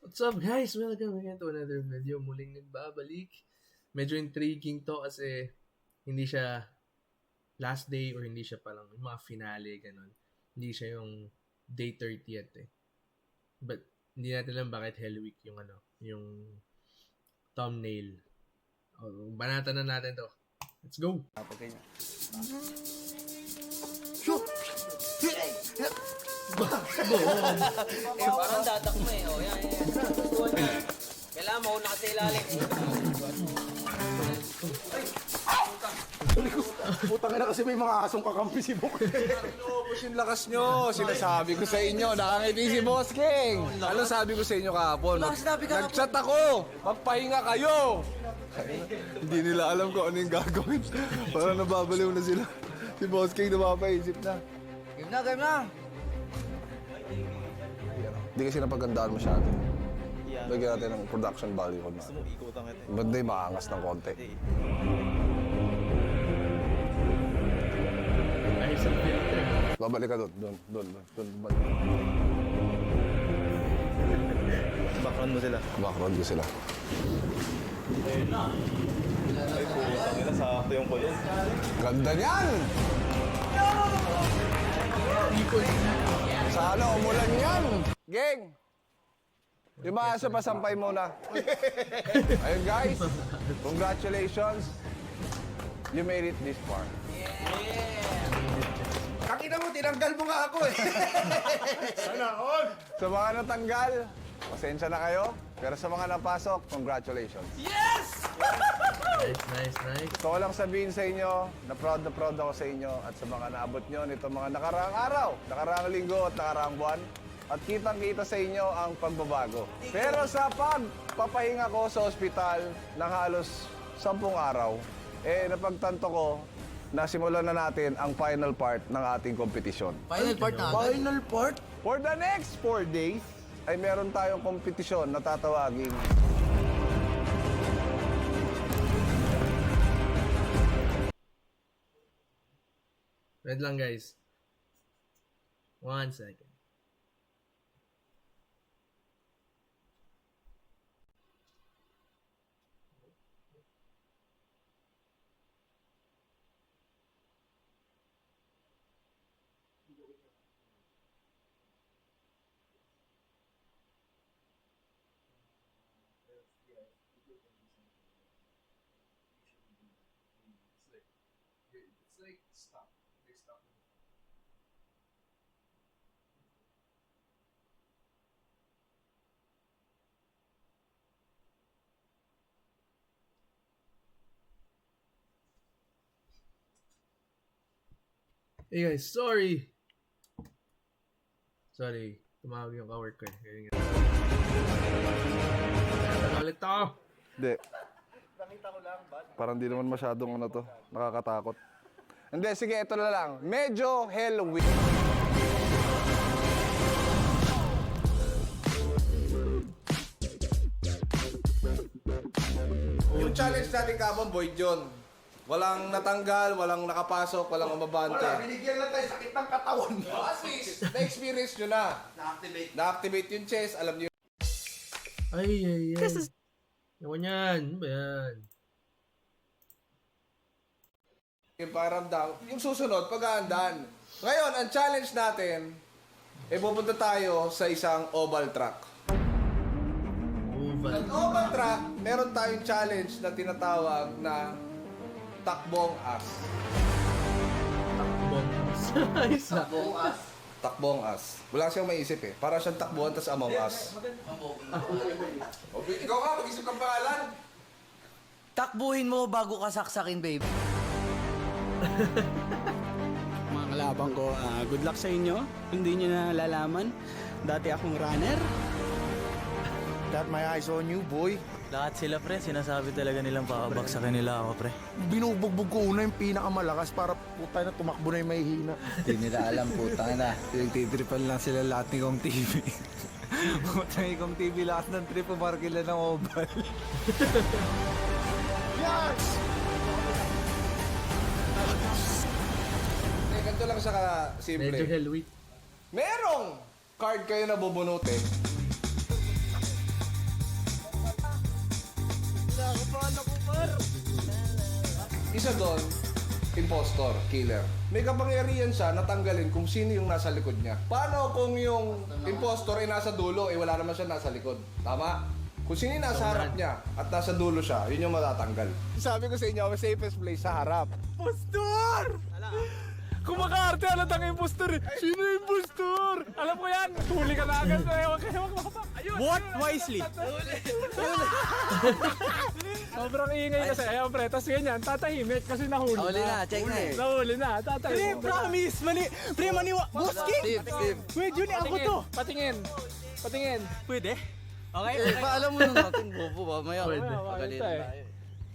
What's up guys? Welcome again to another video. Muling nagbabalik. Medyo intriguing to kasi hindi siya last day or hindi siya palang yung mga finale, ganun. Hindi siya yung day 30th eh. But hindi natin alam bakit Hell Week yung yung thumbnail. Banatan na natin to. Let's go! Parang dadak mo eh. Oh, yan. Kailangan mauna ka sa ilalim. Putang ina kasi may mga asong kakampi si Bok. Inubos yung lakas nyo. Sinasabi ko sa inyo, nakangiti si Boss King. Ano sabi ko sa inyo kahapon? Nag-chat ako. Magpahinga kayo. Hindi nila alam kung ano yung gagawin. Parang nababaliw na sila. Si Boss King napapaisip na. Game na. Hindi kasi napagandaan masyado. Lagyan natin ng production value ko na. Ba't di maangas ng konti? Ayos ang filter. Babalik ka doon. Background mo sila. Background ko sila. Ay, putang ina, sakto yung kulay. Ganda niyan! Sana umulan yan! Gang! Yung mga aso pasampay muna. Ayun guys, congratulations. You made it this far. Kakita mo, tinanggal mo nga ako eh. Sana all! Sa mga natanggal, pasensya na kayo. Pero sa mga napasok, congratulations. Nice. Gusto ko lang sabihin sa inyo na proud ako sa inyo at sa mga naabot nyo nito mga nakaraang araw, nakaraang linggo at nakaraang buwan. At kitang-kita sa inyo ang pagbabago. Pero sa pagpapahinga ko sa ospital ng halos 10 araw, napagtanto ko na simulan na natin ang final part ng ating kompetisyon. Final part na agad. Final part? For the next 4 days, ay meron tayong kompetisyon na tatawagin Wait lang guys. 1 second. It's like stop. They stop. Hey guys, sorry, tumawag yung kawork ko eh. Ganyan. Ulit ako. Hindi. Parang di naman masyadong ano to. Nakakatakot. Hindi, sige, ito na lang. Medyo Halloween. Yung challenge natin kapon, Boy John. Walang natanggal, walang nakapasok, walang umabante. Binigyan lang tayo sakit ng katawan. At least, na-experience nyo na. Na-activate yung chest, alam nyo. Ay. Ewan yan. Ano ba yan? Yung pakiramdam, yung susunod, pag-aandaan. Ngayon, ang challenge natin, pupunta tayo sa isang oval track. Oval. Ang oval track, meron tayong challenge na tinatawag na takbong as. Isa. Takbong as. Wala siyang maisip eh. Para siyang takbuhan, tas among us. Ikaw ka, mag-isip kang pangalan. Takbuhin mo bago ka saksakin, babe. Mga kalabang ko, good luck sa inyo. Hindi nyo na nalalaman. Dati akong runner. Got my eyes on you, boy. Lahat sila, pre. Sinasabi talaga nilang pakabagsakin nila ako, pre. Binubugbog ko una yung pinakamalakas para puta na tumakbo na yung mahihina. Hindi nila alam, putang na. Pinagtitripan lang sila lahat ni Kong TV. Putang ni Kong TV, lahat ng trip, pumarkila ng oval. Yes! Ganito lang siya ka-simple. Medyo Hell Week. Merong card kayo na bubunutin. Isa doon, impostor, killer. May kapangyarihan siya na tanggalin kung sino yung nasa likod niya. Paano kung yung impostor ay nasa dulo, wala naman siya nasa likod? Tama? Kung sino yung nasa harap niya at nasa dulo siya, yun yung matatanggal. Sabi ko sa inyo, ang safest place sa harap. Impostor! Kumakaarte, alat ang impostor. Sino yung impostor? Alam ko yan. Huli ka na agad. Huwag kayo magpapak. What wisely? Sobrang ingay kasi. Ayaw pre. Tapos ganyan, tatahimik kasi nahuli na. Huli na, check na eh. Nahuli na, tatahimik. Pre, promise. Mali. Pre, maniwa. Busking! Steve. Wait, yun ako to. Patingin. Patingin. Pwede? Okay, okay. Paalam mo na natin, bobo ba? Maya, Pwede. magaling Ito eh. tayo.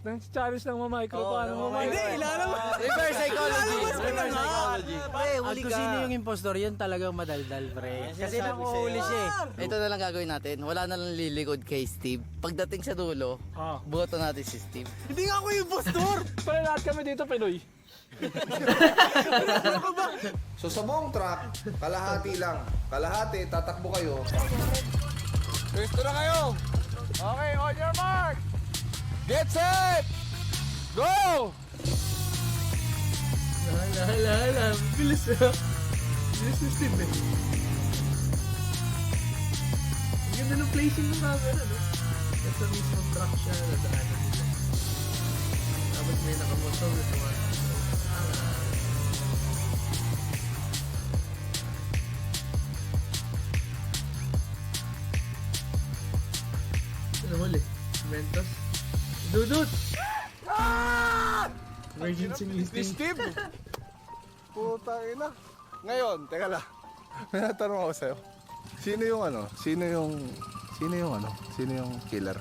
Nang challenge ng mamicro pa. Hindi, ilalam mo. Reverse psychology. Reverse psychology. Pre, huli kung sino yung impostor, yan talagang madaldal, pre. Kasi nakuhuli siya eh. Ito na lang gagawin natin. Wala na lang lilikod kay Steve. Pagdating sa dulo, boto natin si Steve. Hindi nga ako yung impostor! Pre, lahat kami dito, Pinoy. So sa buong track, kalahati lang. Kalahati, tatakbo kayo. Pwesto na kayo! Okay, on your mark! Get set! Go! Hala. Bilis na. Bilis na Steve eh. Ang ganda ng placing ng camera, no? Nasa mismong track siya, nadaanan nila. Tapos may nakamotor na tuwa. Ano huli? Mentos? Dudut! Emergency Ni meeting. Steve! Putang ina. Ngayon, teka lang. May natanong ako sa'yo. Sino yung ano? Sino yung killer?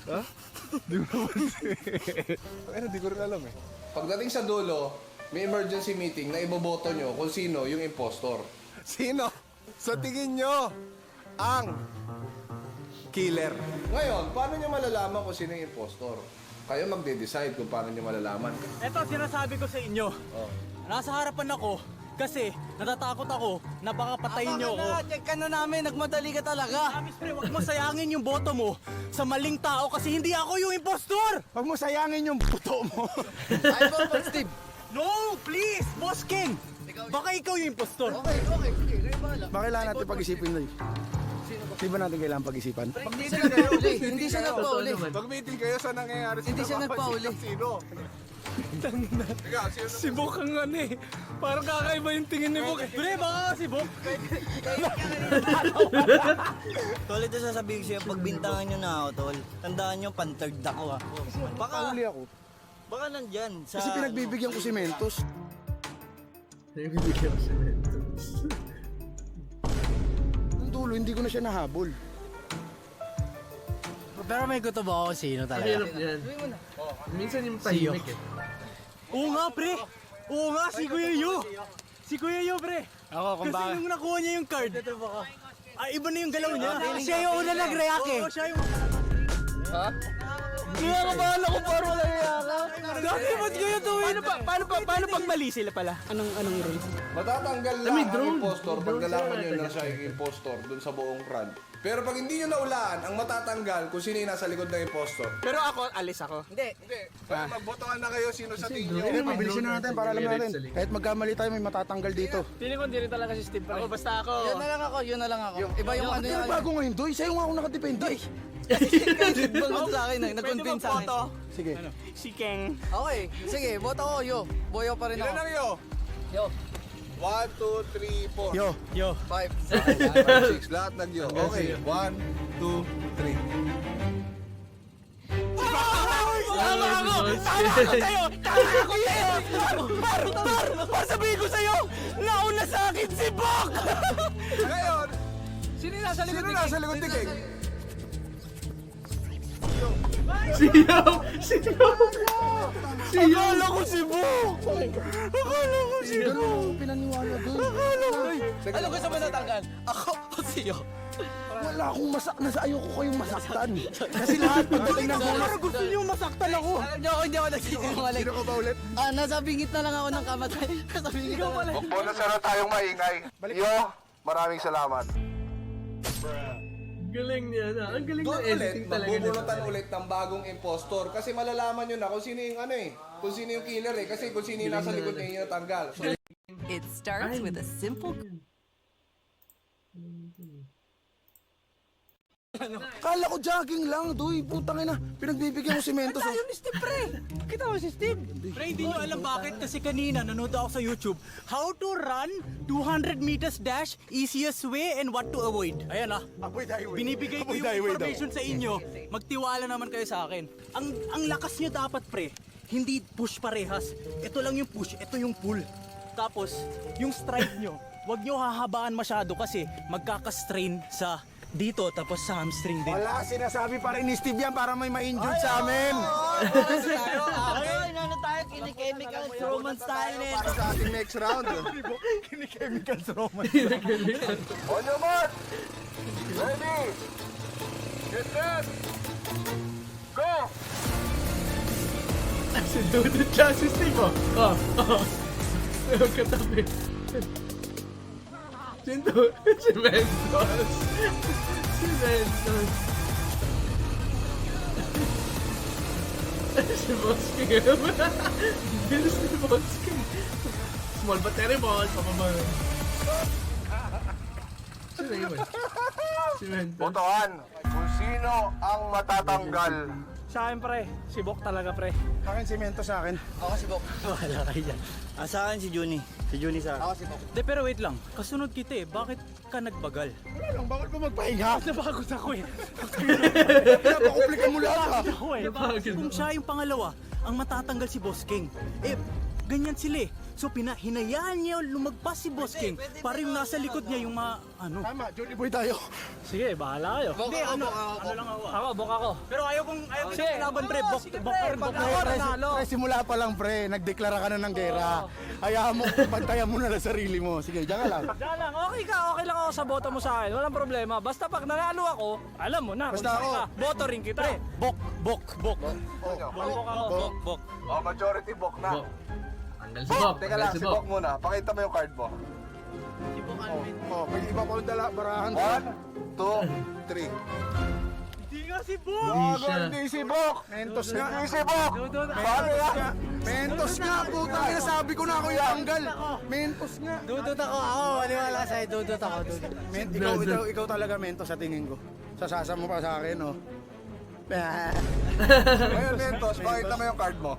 Ha? Di mo naman di ko rin alam eh. Pagdating sa dulo, may emergency meeting na iboboto nyo kung sino yung impostor. Sino? Sa tingin nyo, ang killer. Ngayon, paano nyo malalaman kung sino yung impostor? Kayo magde-decide kung paano nyo malalaman. Eto, sinasabi ko sa inyo. Nasa harapan ako kasi natatakot ako na baka patayin niyo ako. Check ka na namin. Nagmadali ka talaga. Promise, pre, wag mo sayangin yung boto mo sa maling tao kasi hindi ako yung impostor! Huwag mo sayangin yung puto mo. Ay, bobo, Steve. No, please! Boss King! Baka ikaw yung impostor. Okay. Sige, kayo bahala. Bakit kailangan natin pag-isipin, Loy? Di ba natin kailangan pag-isipan? Hindi siya nagpauli. Hindi siya nagpauli. Pag-meeting kayo sa nangyayari sa Hindi siya nagpauli. Sino? Si Bok ang ano eh. Parang kakaiba yung tingin ni Bok eh. Pre, baka si Bok. Tol, ito sasabihin ko sa'yo, pagbintangan nyo na ako, tol. Tandaan nyo, pan-third ako ha. Baka, Uli ako. baka nandyan sa... Kasi pinagbibigyan ko si Mentos. Nagbibigyan ko si Mentos. Ang dulo, hindi ko na siya nahabol. Pero may gusto ba ako sino Ang talaga? hirap yan. Minsan yung tahimik eh. Oo nga, pre. Oo nga, si Kuya Yu. Si Kuya Yu, pre. Ako, kung Kasi bakit. nung nakuha niya yung card, iba na yung galaw niya. Siya yung una nag-react eh. Oo, siya yung... Kaya ka bahala kung parang wala yaka. Dati ba't kayo to eh? Paano pag mali sila pala? Anong rule? Matatanggal lang may ang drone. impostor pag Drone nalaman sila nyo na siya yung impostor dun sa buong run. Pero pag hindi nyo naulaan, ang matatanggal kung sino yung nasa likod ng impostor. Pero ako, alis ako. Hindi. Magbotohan na kayo sino sa tingin nyo. Hindi, pabilisin na natin para alam natin. Kahit magkamali tayo, may matatanggal dito. Feeling ko hindi rin talaga si Steve. Ako, basta ako. Yun na lang ako. Iba yung ano Pero yan. bago ngayon, Doy, sa'yo nga ako nakadepende. Bangod sa akin eh. Nag-convince sa akin. Sige. Si Keng. Okay. Sige, boto ko. Yo. Boyo pa rin Ilan ako. ang iyo? Yo. 1, 2, 3, 4. Yo. Yo. 5, 6. Lahat nag-yo. Okay. 1, 2, 3. Tama ako sa'yo! Pasabihin ko sa'yo! Nauna sa akin si Bok! Ngayon, Sino yung nasa likod sino nasa likod ni King? Akala ko si Bok! Ganun, pinaniwala, Doy. Ano gusto mo natanggal? Ako o siyo? Wala akong nasa ayoko kayong masaktan. Kasi lahat pagdating ng bola. Gusto niyo masaktan ako. Alam niyo ako, hindi ako nagsisinungaling. Sino ka ba ulit? Nasa bingit na lang ako ng kamatay. Nasa bingit na lang. Bonus na tayong maingay. Yo, maraming salamat. Galing niya na. Ang galing Doon ng ulit, editing talaga nito. magbubunutan ulit ng bagong impostor. Kasi malalaman nyo na kung sino yung ano eh. Kung sino yung killer eh. Kasi kung sino yung nasa likod niya yung natanggal. So, It starts with a simple Kala ko jogging lang, doy. Putang ina. Pinagbibigyan ko semento sa... Ayun ni Steve, pre! Kita mo si Steve? Pre, hindi nyo alam bakit kasi kanina nanood ako sa YouTube how to run 200 meters dash, easiest way and what to avoid. Ayan binibigay ko yung information sa inyo. Magtiwala naman kayo sa akin. Ang lakas nyo dapat, pre, hindi push parehas. Ito lang yung push, ito yung pull. Tapos, yung stride nyo, wag nyo hahabaan masyado kasi magkaka-strain sa dito tapos sa hamstring din. Wala, sinasabi pa rin ni Steve yan para may ma-injured sa amin. Ano tayo, kini-chemical romance tayo nito. para sa ating next round. Kini-chemical romance. On your mark! Ready! Get set! Go! Si Dudut siya si Steve, oh. Katabi. Sinto, si Mentos. Si Mentos. Si Bosking. Bilis ni Bosking. Small but terrible. Pababa. Sino yun? Si Mentos. Botohan kung sino ang matatanggal. Sa akin, pre. Si Bok talaga, pre. Akin semento sa akin. Ako si Bok. Wala kayo dyan. Sa akin si Juni. Si Juni sa akin. Ako si Bok. De, pero wait lang. Kasunod kita eh. Bakit ka nagbagal? Wala lang, bakit ba magpahinga? Napagod ako eh. Pinapakomplikan mo lahat ha. Ako eh. Napagod. Kung siya yung pangalawa, ang matatanggal si Boss King. Eh, ganyan sila eh. So hinayaan niya lumagpas si Boss King para yung nasa likod niya yung Tama, Johnny Boy tayo. Sige, bahala kayo. Hindi, ano lang ako. Ako, Bok ako. Pero ayaw kong laban, pre. Bok Ako nanalo. Pre, simula pa lang pre, nagdeklara ka na ng gera. Hayaan mo, pantayan mo na lang sarili mo. Sige, diyan ka lang. Diyan lang, okay ka, okay lang ako sa boto mo sa akin. Walang problema. Basta pag nanalo ako, alam mo na. Basta kung ako. saan ka. Boto rin kita. Bok. Bok ako. Bok. Oh, majority Bok na. Bok. Tanggal si Bok. Teka lang, si Bok muna. Pakita mo yung card mo. Oh, may iba pa dala barahan. 1, 2, 3. Hindi nga si Bok. Hindi siya. Hindi si Bok. Mentos nga. Hindi si Bok! Paano yan? Mentos nga, putang ina, sabi ko na ako yung tanggal. Mentos nga. Dudot ako. Ako, maniwala sa'yo. Dudot ako. Ikaw talaga mentos sa tingin ko. Sasasa mo pa sa akin, oh. Ngayon, Mentos, pakita mo yung card mo.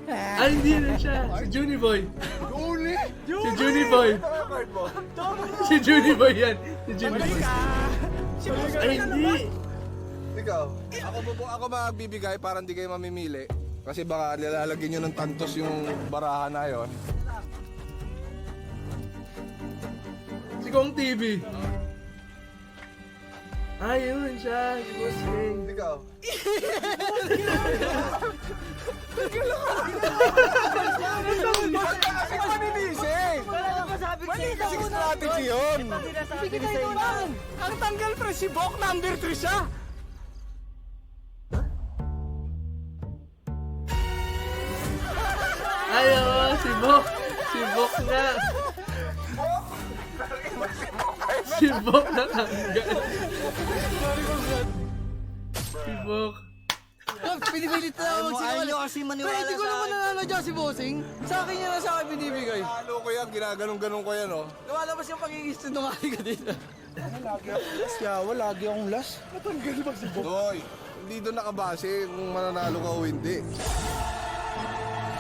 Ay, hindi na siya. Si Juni Boy. Uli! Si Juni Boy. Pakita mo yung card mo. Si Juni Boy yan. Si Juni Boy. Ay, hindi. Ikaw, ako magbibigay para hindi kayo mamimili. Kasi baka nilalagyan nyo ng tantos yung barahan na yon. Si Kong TV. Ay, yun siya. Si Boss King. Ikaw. Kasi maninising! Mali kasi strategy yun. Ang tanggal pre si Bok, number 3 siya. Ay, oo, si Bok. Si Bok nga. Si Bok natanggal. Si Bok. Pinipilit na ako. Ayaw nyo kasi maniwala sa akin. Hindi ko naman nanalo dyan si Bossing. Sa akin yan sa akin binibigay. Halo ko yan, ginaganong-ganong ko yan, oh. Lumalabas yung pagiging sinungaling ka dito. Lagi akong last. Natanggal ba si Bok? Doy, hindi doon nakabase kung mananalo ka o hindi.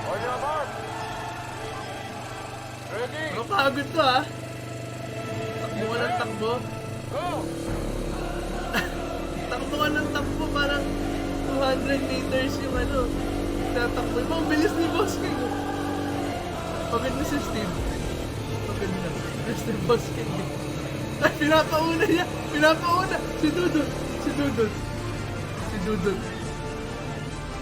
On your mark! Ready! Nakapagod to, ha? Takbo ka ng takbo. Go! Takbo ka ng takbo, parang 200 meters yung tatakbo mo. Ang bilis ni Boss King. Pagod na si Steve. Pagod na. Bilis ni Boss King. Ay, pinapauna niya. Pinapauna. Si Dudut. Si Dudut. Si Dudut.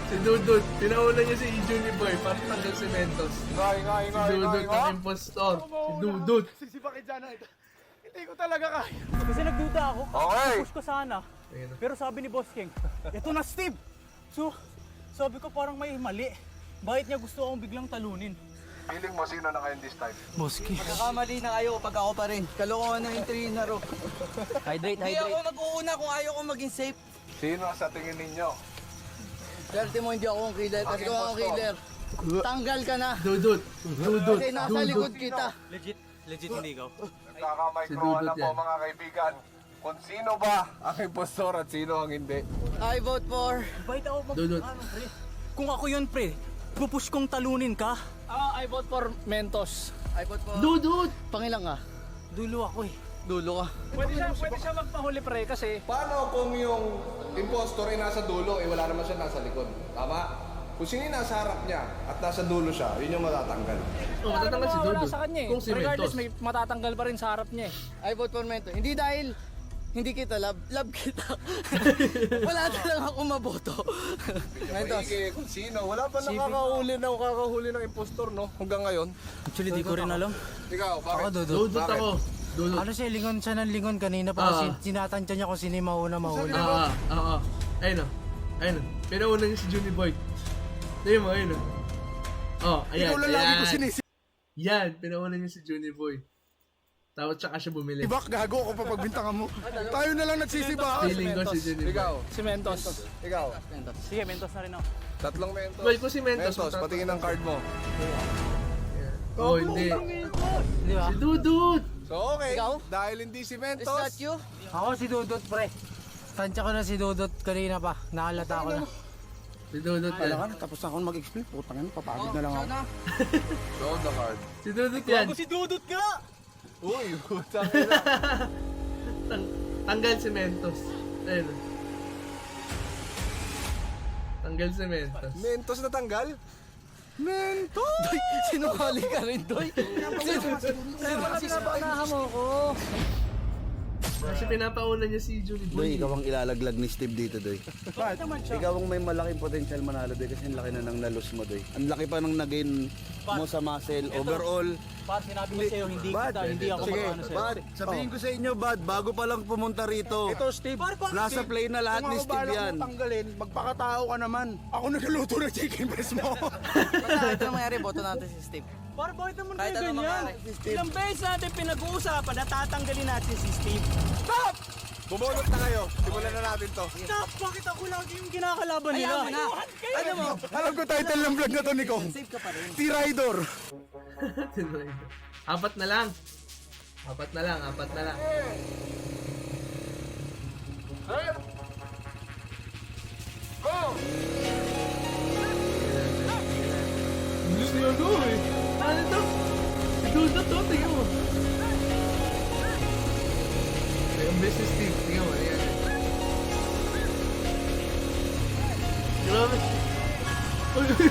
Si Dudut. Pinauna niya si Juni Boy para tanggal si Mentos. Si Dudut ang impostor. Si Dudut. Sisipakin dyan na ito. Hindi ko talaga kaya. Kasi nagduda ako. Okay. Push ko sana. Ayun na. Pero sabi ni Boss King, ito na Steve. So, sabi ko parang may mali. Bakit niya gusto akong biglang talunin? Feeling mo sino na ngayon this time? Boski. Nagkakamali na kayo pag ako pa rin. Kalokohan na yung 3 na row. Hydrate, Hindi ako mag-uuna kung ayaw ko maging safe. Sino sa tingin ninyo? Swerte mo hindi ako ang killer. Kasi kung ako killer, tanggal ka na. Dudut. Dudut. Kasi nasa likod kita. Legit hindi ikaw. Nagkakamikroan na Si po Dudut yan. mga kaibigan. Kung sino ba ang impostor at sino ang hindi. I vote for... Bait ako Dudut. Kung ako yun, pre, pupush kong talunin ka. I vote for Mentos. I vote for... Dudut! Pangilang ka? Dulo ako eh. Dulo ka. Pwede siya magpahuli pre kasi Paano kung yung impostor ay nasa dulo, wala naman siya nasa likod? Tama? Kung sino yung nasa harap niya at nasa dulo siya, yun yung matatanggal. Oh, matatanggal si wala Dudut. sa kanya eh. Kung si Regardless Mentos. may matatanggal pa rin sa harap niya eh. I vote for Mento. Hindi dahil hindi kita love kita. Wala na lang ako maboto. Mentos. Kung sino, wala pa nakakahuli ng impostor, no? Hanggang ngayon. Actually, di ko rin alam. Ikaw, bakit? Dudut Bakit? ako. Dudut. Ano siya, lingon siya ng lingon kanina pa kasi sinatansya niya kung sino yung mauna mahuli. Ayun o. Ayun o. Pinauna niya si Juni Boy. Tignan mo, ayun o. Oh, ayan. Ikaw lang lagi ko sinisi. Yan, pinauna niya si Juni Boy. Tapos tsaka siya bumili. Ibak, gago ako pa pagbintangan mo. Tayo na lang nagsisibahan. Feeling ko si Juni Boy. Ikaw, Si Mentos. ikaw. Sige, Mentos na rin ako. Tatlong Mentos. Boy, kung si Mentos. Mentos, patingin ang card mo. Oh, hindi. Di ba? Si Dudut! So, okay. Ikaw? Dahil hindi si Is Mentos, that you? Ako si Dudut, pre. Tansya ko na si Dudut kanina pa. Nakalata ko na. Si Dudut yan. Alam ka, tapos na ako mag-explain. Putang ina, papagod na lang ako. show the card. Si Dudut yan. Ako si Dudut ka! Uy, putang Tanggal si Mentos. Ayun o. Tanggal si Mentos. Mentos na tanggal? Mentos! Doy, sinukali ka rin, Doy. Pinapanahan mo ko. Kasi pinapauna niya si Juni Boy. Doy, ikaw ang ilalaglag ni Steve dito, Doy. Ikaw ang may malaking potential manalo, Doy, kasi ang laki na ng nalos mo, Doy. Ang laki pa ng nagain mo sa muscle. Overall, Par, sinabi ko sa'yo, hindi ako sige, mag-ano sa'yo. Bad, sabihin ko sa inyo, Bad, bago pa lang pumunta rito. Ito, Steve, nasa play na lahat ni Steve yan. Kung ako tanggalin, magpakatao ka naman. Ako nagluluto ng chicken breast mo. Kahit anong mangyari, boto natin si Steve. Par, bakit naman Kahit kayo anong ganyan? mangyari. Ilang beses natin pinag-uusapan na tatanggalin natin si Steve. Stop! Bumunot na kayo. Simulan na natin to. Stop! Bakit ako lagi yung kinakalaban nila? Ayaw mo na. Alam mo, Alam ko title ng vlog na to, Nico. safe ka pa rin. T-Rider. Apat na lang. Apat na lang. Bilis niya go eh. Ano to? Si Dudut to, tingnan mo. Ay, ang business team. Tingnan mo, ayan. Grabe. Uy, uy.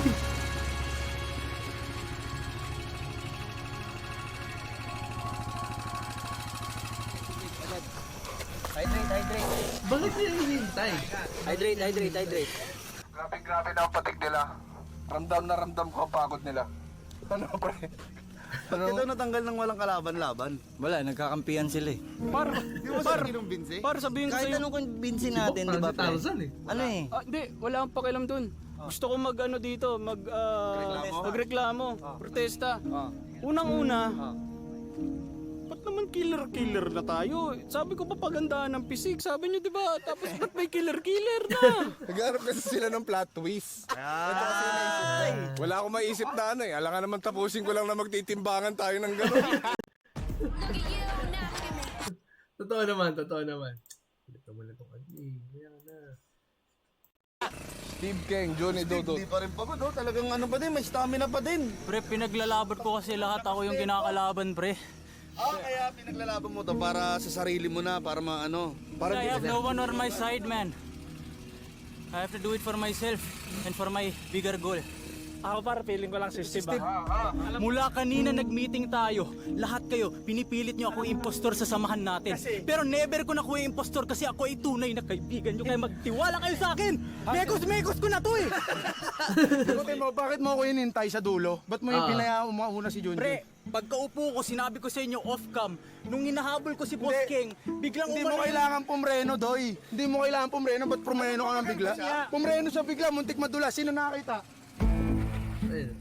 Hydrate. Bakit niya hinihintay? Hydrate. Grabe na ang patig nila. Ramdam na ramdam ko ang pagod nila. Ano, pre? Ito natanggal ng walang kalaban-laban. Wala, nagkakampihan sila eh. Di mo sa kinumbinsi? Para sabihin ko Kahit sa'yo. anong kumbinsin natin, di ba, pre? 100,000 eh. Ano eh? Hindi, wala akong pakialam dun. Gusto ko mag-ano dito, magreklamo, protesta. Unang-una, ba't naman killer na tayo? Sabi ko papagandaan ng pisik, sabi niyo 'di ba? Tapos ba't may killer na? Naghanap kasi sila ng plot twist. Ito kasi naisip. Wala akong maisip na ano eh. Alam nga naman tapusin ko lang na magtitimbangan tayo ng gano'n. Totoo naman. Ito mo na itong admin. Ayan na. Steve King, Johnny Dudut. Hindi pa rin pagod, oh. Talagang ano pa din, may stamina pa din. Pre, pinaglalaban ko kasi lahat ako yung kinakalaban, pre. Kaya pinaglalaban mo to para sa sarili mo na, para maano. Para I have no one on my side, man. I have to do it for myself and for my bigger goal. Ako para feeling ko lang si Steve. Mula kanina nag-meeting tayo, lahat kayo, pinipilit nyo ako impostor sa samahan natin. Pero never ko nakuha impostor kasi ako ay tunay na kaibigan nyo, kaya magtiwala kayo sa akin! Mekos ko na to eh! Bakit mo ako inintay sa dulo? Ba't mo yung umauna si Junjun? Pre, pagkaupo ko, sinabi ko sa inyo off-cam, nung hinahabol ko si Boss King, biglang Hindi mo kailangan pumreno, Doy. Hindi mo kailangan pumreno. Ba't pumreno ka ng bigla? Pumreno sa bigla, muntik madula. Sino nakakita? Ayun.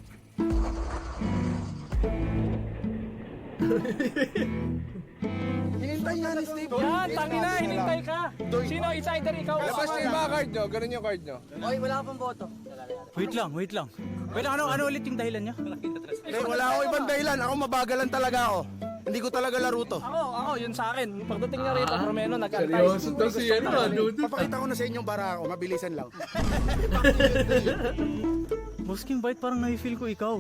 Hinintay nga ni Steve. Yan, tangina, hinintay ka. Sino? It's either ikaw o Labas ako. niyo yung mga card nyo. Ganun yung card nyo. Oy, wala ka pang boto. Wait lang. Wait, ano ulit yung dahilan niya? Wala ako ibang dahilan. Ako mabagalan talaga ako. Hindi ko talaga laro to. Ako, yun sa akin. Pagdating niya rito, Romeno, nag-antay. Seryoso to si Dudut. Papakita ko na sa inyong bara ako. Mabilisan lang. Boss King, bakit parang nafe-feel ko ikaw?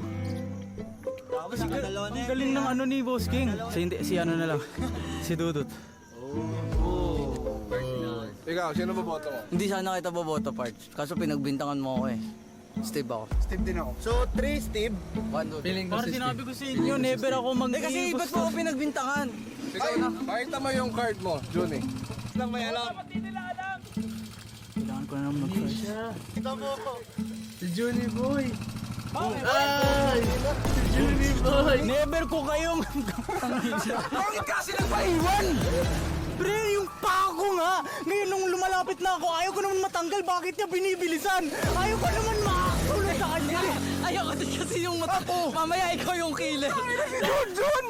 Ang galing ng ano ni Boss King. Si ano na lang. Si Dudut. Ikaw, sino ba boto mo? Hindi sana kita boboto, Parch. Kaso pinagbintangan mo ako eh. Steve ako. Steve din ako. So, 3 Steve. 1, 2, 3. Feeling ko Parang si sinabi Steve. ko sa inyo, never ako mag Kasi ba't mo ako pinagbintangan? Ikaw na. Pakita mo yung card mo, Juni. Kailangan ko na naman mag-try. Si Juni Boy. Ay! Si Juni Boy. Never ko kayong... Bakit kasi nagpaiwan? Pre, yung pako nga! Ngayon nung lumalapit na ako, ayaw ko naman matanggal. Bakit niya binibilisan? Ayaw ko naman makakulong sa kanya. Ayaw ko din kasi yung mata. Mamaya ikaw yung killer. Jun!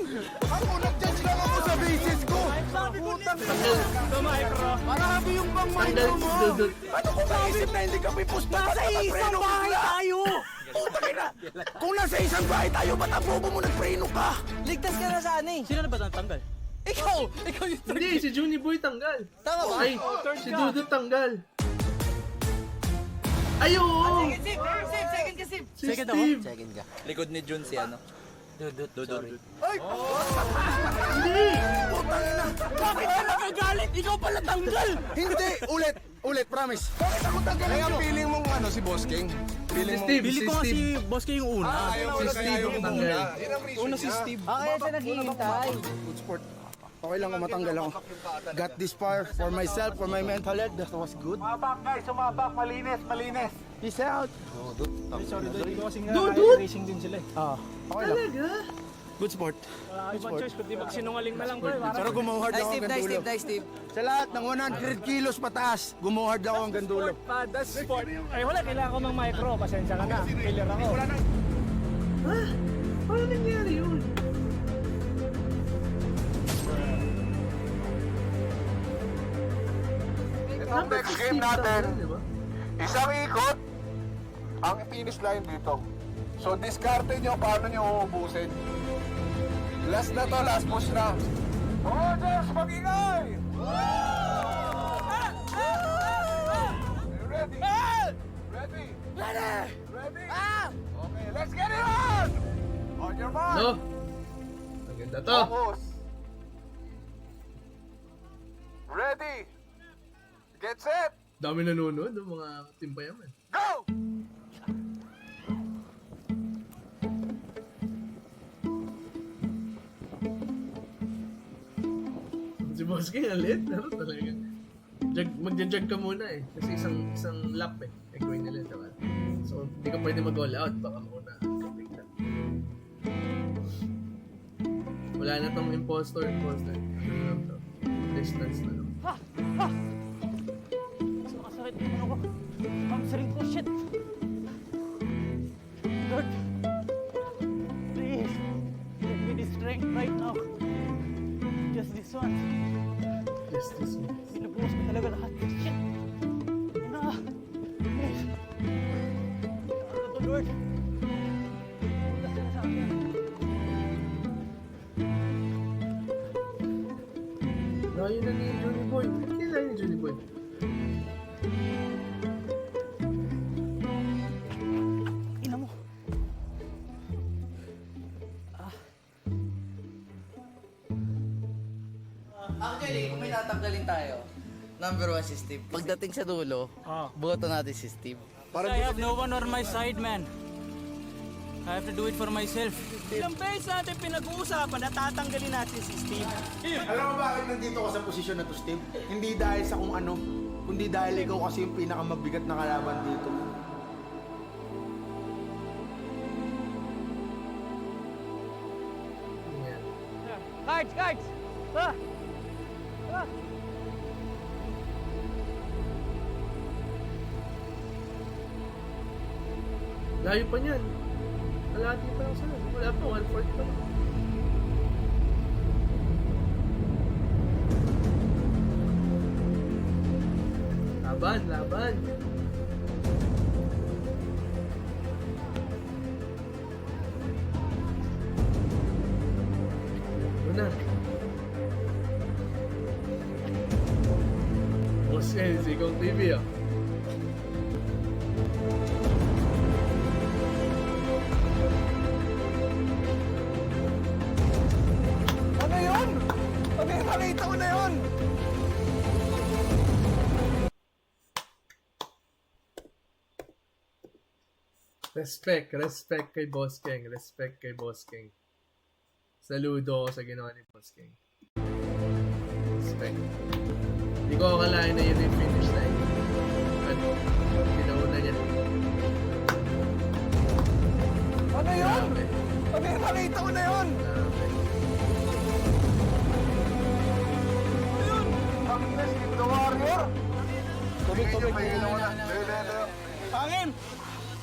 Ako, nag-judge lang ako sa basis ko. Sabi ko niya, Marami yung bang mind Tanggal mo. si Dudut. Ano kung naisip na hindi kami pusta? nasa isang bahay tayo! Putang ina! Kung nasa isang bahay tayo, ba't ang bobo mo nagpreno ka? Ligtas ka na sana eh. Sino na ba natanggal? Ikaw! Ikaw yung Hindi, si Juni Boy tanggal. Tama ba? Ay, si Dudut tanggal. Ay, oo! Second ka, Steve. Si Second ako? Steve. Likod ni Jun si ano. Dudut. Hindi! Bakit ka nagagalit? Ikaw pala tanggal! Hindi! Ulit, promise. Bakit ako Kaya feeling mong ano si Boss King? Feeling Si mo... Steve, Bili si ko nga Steve. si Boss King yung una. Ayaw mo Si na Steve ayaw ang mo tanggal. muna. Yun ang reason niya. Kaya siya naghihintay. Good sport. Okay lang kung matanggal ako. Got this far for myself, for my mental health. That was good. Sumabak guys, sumabak. Malinis. Peace out. Dudut! Racing din sila eh. Okay lang. Talaga? Good sport. Wala ibang choice, kundi magsinungaling na lang ko. Pero gumuhard Nice ako Steve, hanggang nice dulo. Steve, nice Steve. Sa lahat ng 100 kilos pataas, gumuhard ako hanggang dulo. That's sport. Ay wala, kailangan ko ng micro. Pasensya ka na. Killer ako. Ha? Paano nangyari yun? Itong next game natin, isang ikot ang finish line dito. So diskarte nyo paano nyo uubusin. Last na to, last push na. Orders, mag-ingay! Ready? Ready? Ready? Okay, let's get it on! On your mark! No? Maganda to. Focus! Ready? Get set! Dami nanonood, no? Mga timpayaman. Go! Si Boss King, ang liit. Ano talaga? Magja-jug ka muna eh. Kasi isang lap eh. Gawin nila, diba? So, hindi ka pwede mag-all out. Baka muna. Wala na tong impostor. Ano lang to? Distance na lang. Sakit naman ako. Hamstring ko, shit. Lord, please, give me the strength right now. Just this one. Justice mo. Binubuhos ko talaga lahat. Shit. Yun na. Please. Ano to, Lord? Wala sila sa akin. Layo na ni Johnny Boy. Kailan ni Johnny Boy? Ina mo. Actually, kung may tatanggalin tayo, number 1 si Steve. Pagdating sa dulo, boto natin si Steve. I have no one on my side, man. I have to do it for myself. Ilang beses natin pinag-uusapan na tatanggalin natin si Steve. Alam mo bakit nandito ka sa posisyon na to, Steve? Hindi dahil sa kung ano, kundi dahil ikaw kasi yung pinakamabigat na kalaban dito. Yan. Cards! Ah! Layo pa niyan. Kalahati pa lang sila. Wala pa, 1/4 pa lang. laban, laban. Una. Boss Ken, si Kong TV ah. Ano yun? Ano yung nakita ko na yun? Respect kay Boss King. Respect kay Boss King. Saludo ako sa ginawa ni Boss King. Respect. Hindi ko akalain na yun yung finish line. Ano? Pinauna niya. Ano yun? Grabe. Ano yung nakita ko na yun? Grabe. Agnes, the warrior. Tubig, may ilaw na. Hangin!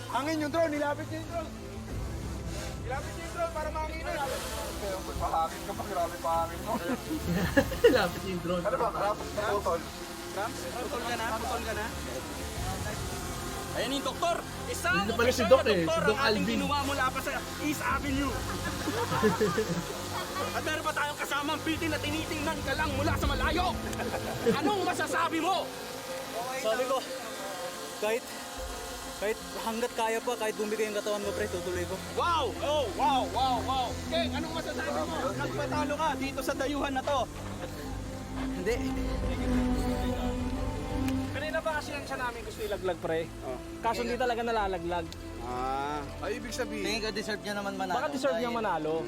Hangin yung drone, nilapit niya yung drone. Nilapit niya yung drone para mahanginan. Pero mahangin ka pa, grabe pahangin mo. Lapit yung drone. Ano ba, krap? Naputol. Putol ka na? Ayan yung doktor. Isang Hindi pala si Doc eh, si doktor Doc ang ating Alvin. ginawa mula pa sa East Avenue. At meron pa tayong kasamang bitin na tinitingnan ka lang mula sa malayo. Anong masasabi mo? Sabi ko, kahit hanggat kaya pa, kahit bumigay yung katawan ko, pre, tutuloy ko. Wow! Oh, wow! Keng, anong masasabi mo? Nagpatalo ka dito sa dayuhan na to. Hindi. Kanina pa kasi lang siya namin gusto ilaglag, pre. Kaso hindi talaga nalalaglag. Ay, ibig sabihin. Tingin ko deserve niya naman manalo. Baka deserve niyang manalo.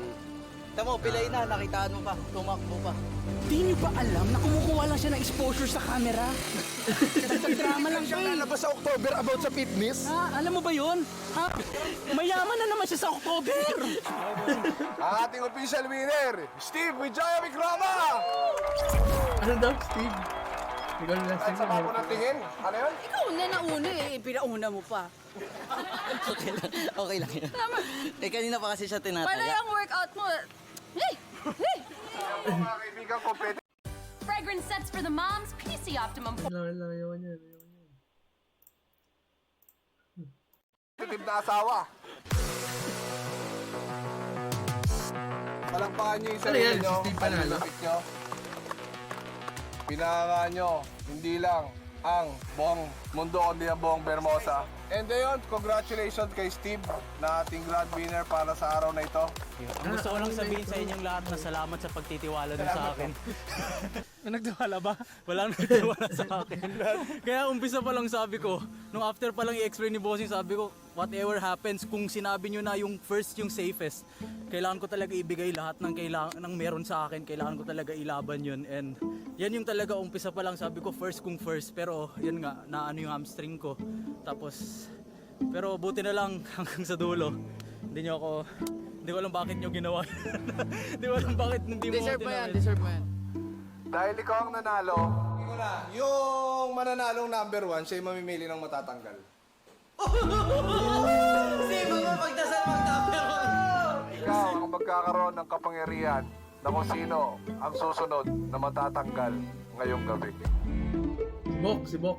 Tamo, pilay na, nakitaan mo pa, tumakbo pa. Di niyo ba alam na kumukuha lang siya ng exposure sa camera? Drama lang siya. Lalabas sa October about sa fitness. Ha? Alam mo ba yun? Ha? Mayaman na naman siya sa October! Ang ating official winner, Steve Wijaya Vikrama! Ano daw, Steve? Ikaw na lang, At sa Steve. bako ng tingin, ano yun? Ikaw na nauna eh. Pinauna mo pa. Okay lang yan. Eh, kanina pa kasi siya Para tinataya. yung workout mo. Hey! Hey! Yung mga kaibigan ko, pwede Fragrance sets for the moms. PC Optimum. Lang, ayaw niya. titib na asawa. Palakpakan niyo yung Ano sarili yan? niyo. Si Steve Panalo? Palapit niyo. Pinangangaan niyo, hindi lang ang buong mundo, kundi ang buong Bermosa. And ayun, congratulations kay Steve na ating grand winner para sa araw na ito. Gusto ko lang sabihin sa inyong lahat na salamat sa pagtitiwala niyo sa akin. Nagtiwala ba? Wala nang nagtiwala sa akin. Kaya umpisa pa lang sabi ko, nung after pa lang i-explain ni Bossing, sabi ko, whatever happens, kung sinabi nyo na yung first, yung safest, kailangan ko talaga ibigay lahat ng meron sa akin, kailangan ko talaga ilaban yun. And yan yung talaga umpisa pa lang sabi ko, first kung first, pero yun nga, naano yung hamstring ko. Tapos, pero buti na lang hanggang sa dulo. Hindi ko alam bakit nyo ginawa. Hindi ko alam bakit hindi mo Deserve mo yan, tinawid. deserve mo yan. Dahil ikaw ang nanalo, yung mananalong number 1, siya yung mamimili ng matatanggal. Sino mo pagdasal magtapero? Ikaw ang magkakaroon ng kapangyarihan na kung sino ang susunod na matatanggal ngayong gabi. Si Bok.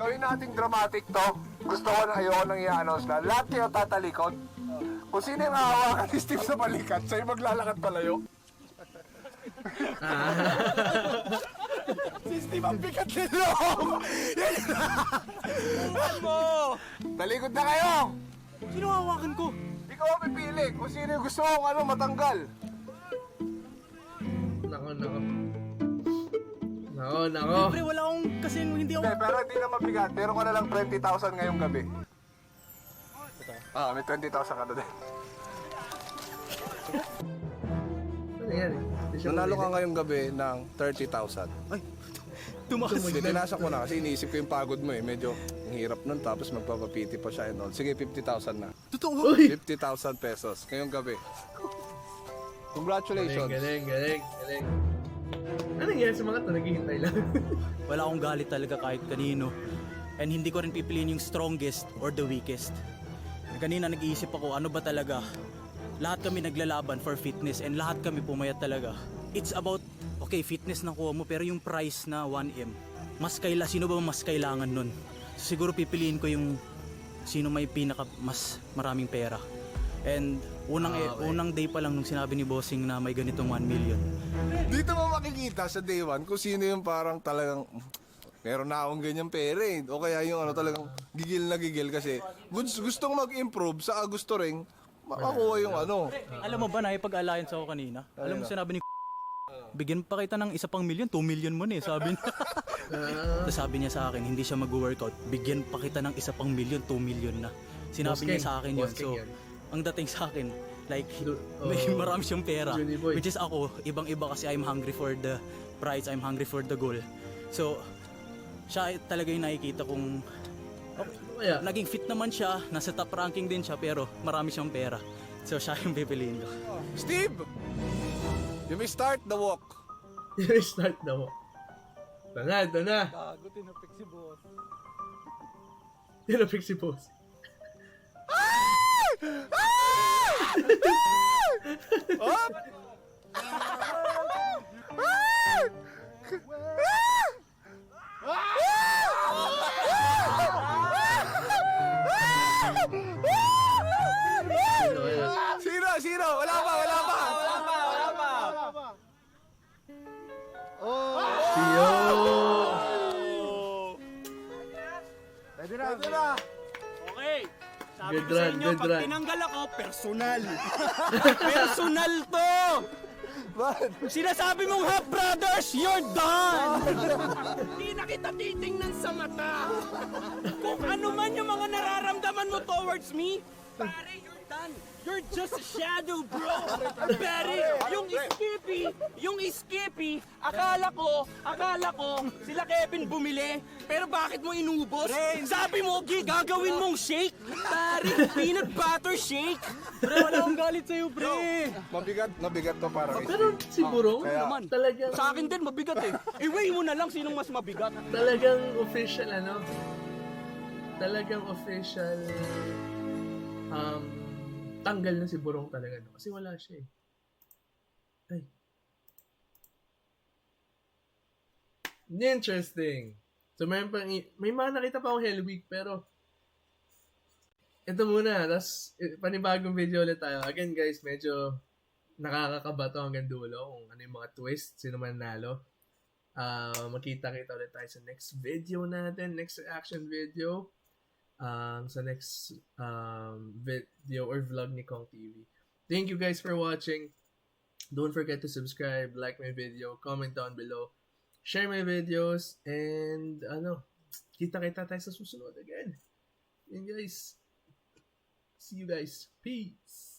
Gawin nating dramatic to. Gusto ko na ayoko nang i-announce na lahat kayo tatalikod. Kung sino yung hahawakan ni Steve sa balikat, siya yung maglalakad palayo. Si Steve ang bigat nilo! mo! Talikod na kayo! Sino hawakan ko? Ikaw ang pipili kung sino yung gusto mong matanggal. Nako. Siyempre wala akong, kasi hindi ako... Pero hindi na mabigat. Meron ka na lang 20,000 ngayong gabi. May 20,000 ka na din. Ano yan? Nanalo ka ngayong gabi ng 30,000. Ay, tumakas. Tinasak ko na kasi iniisip ko yung pagod mo eh. Medyo ang hirap nun tapos magpapapiti pa siya and all. Sige, 50,000 na. Totoo? 50,000 pesos ngayong gabi. Congratulations. Galing. Ano yan sa mga to? Naghihintay lang. Wala akong galit talaga kahit kanino. And hindi ko rin pipiliin yung strongest or the weakest. Kanina nag-iisip ako, ano ba talaga? Lahat kami naglalaban for fitness and lahat kami pumayat talaga. It's about, okay, fitness na kuha mo, pero yung price na 1M. sino ba mas kailangan nun? So, siguro pipiliin ko yung sino may mas maraming pera. And unang day pa lang nung sinabi ni Bossing na may ganitong 1 million. Dito mo makikita sa day 1 kung sino yung parang talagang meron na akong ganyang pera eh. O kaya yung talagang gigil na gigil kasi gustong mag-improve sa gusto ring makakuha yung Alam mo ba, nakipag-alliance ako kanina? Alam mo sinabi ni bigyan pa kita ng 1 pang million, 2 million mo na sabi niya. Tapos sabi niya sa akin, hindi siya mag-workout, bigyan pa kita ng 1 pang million, 2 million na. Sinabi niya sa akin yun. So, ang dating sa akin, like, may marami siyang pera. Which is ako, ibang-iba kasi I'm hungry for the prize, I'm hungry for the goal. So, siya talaga yung nakikita kong naging fit naman siya, nasa top ranking din siya, pero marami siyang pera. So, siya yung pipiliin ko. Steve! You may start the walk. You may start the walk. Ito na. Gago, tinapik si boss. Tinapik si boss. Sino? Wala pa. Siyo! Pwede na. Okay. Sabi Good ko sa run, inyo, good pag run. tinanggal ako, personal. Personal to! Sinasabi mong half brothers, you're done! Hindi na kita titingnan sa mata. Kung ano man yung mga nararamdaman mo towards me, pare, you're done. You're just a shadow, bro. Pare, yung Skippy, akala ko, sila Kevin bumili, pero bakit mo inubos? Sabi mo, gagawin mong shake. Pare, peanut butter shake. Pre, wala akong galit sa'yo, pre. Mabigat to para kay Pero si Burong, Naman. talagang, Sa akin din, mabigat eh. I-weigh mo na lang sinong mas mabigat. talagang official, talagang official, tanggal na si Burong talaga, no? Kasi wala siya eh. Ay. Interesting. So, may mga nakita pa akong Hell Week, pero ito muna, tapos panibagong video ulit tayo. Again guys, medyo nakakakaba to hanggang dulo kung ano yung mga twist, sino man nalo. Magkita-kita ulit tayo sa next video natin, next reaction video. Sa next video or vlog ni Kong TV. Thank you guys for watching. Don't forget to subscribe, like my video, comment down below, share my videos, and kita-kita tayo sa susunod again. And guys, see you guys. Peace!